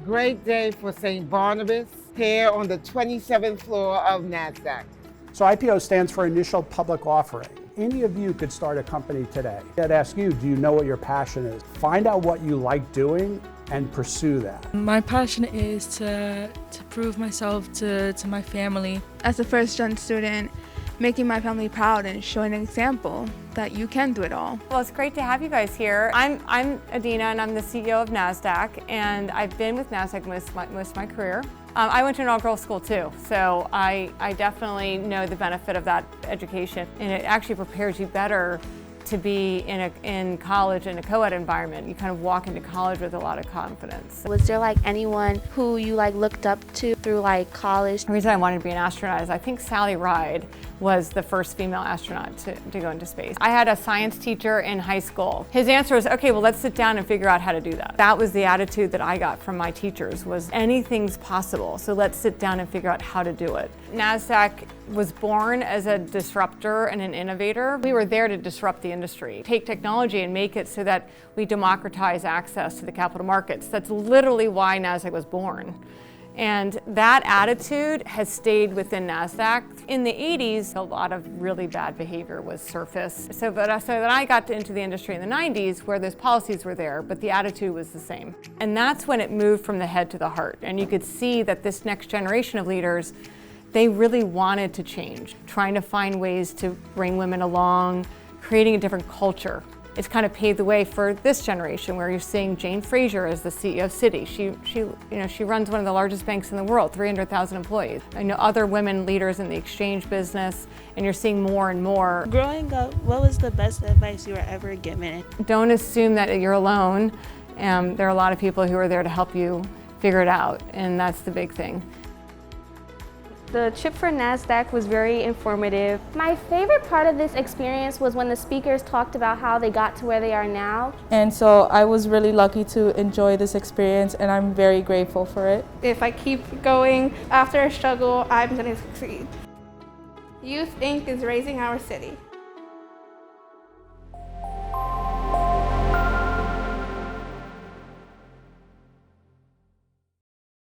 Great day for St. Barnabas here on the 27th floor of Nasdaq. So IPO stands for Initial Public Offering. Any of you could start a company today. I'd ask you, do you know what your passion is? Find out what you like doing and pursue that. My passion is to prove myself to my family. As a first-gen student, making my family proud and showing an example that you can do it all. Well, it's great to have you guys here. I'm Adena and I'm the CEO of Nasdaq, and I've been with Nasdaq most of my career. I went to an all-girls school too, so I definitely know the benefit of that education, and it actually prepares you better to be in college in a co-ed environment. You kind of walk into college with a lot of confidence. Was there anyone who you looked up to through college? The reason I wanted to be an astronaut is I think Sally Ride was the first female astronaut to go into space. I had a science teacher in high school. His answer was, okay, well, let's sit down and figure out how to do that. That was the attitude that I got from my teachers, was anything's possible, so let's sit down and figure out how to do it. Nasdaq was born as a disruptor and an innovator. We were there to disrupt the industry, take technology and make it so that we democratize access to the capital markets. That's literally why Nasdaq was born. And that attitude has stayed within Nasdaq. In the 80s, a lot of really bad behavior was surfaced. So that I got into the industry in the 90s where those policies were there, but the attitude was the same. And that's when it moved from the head to the heart. And you could see that this next generation of leaders, they really wanted to change, trying to find ways to bring women along, creating a different culture. It's kind of paved the way for this generation, where you're seeing Jane Fraser as the CEO of Citi. She runs one of the largest banks in the world, 300,000 employees. I know other women leaders in the exchange business, and you're seeing more and more. Growing up, what was the best advice you were ever given? Don't assume that you're alone. There are a lot of people who are there to help you figure it out, and that's the big thing. The trip for Nasdaq was very informative. My favorite part of this experience was when the speakers talked about how they got to where they are now. And so I was really lucky to enjoy this experience, and I'm very grateful for it. If I keep going after a struggle, I'm going to succeed. Youth Inc. is raising our city.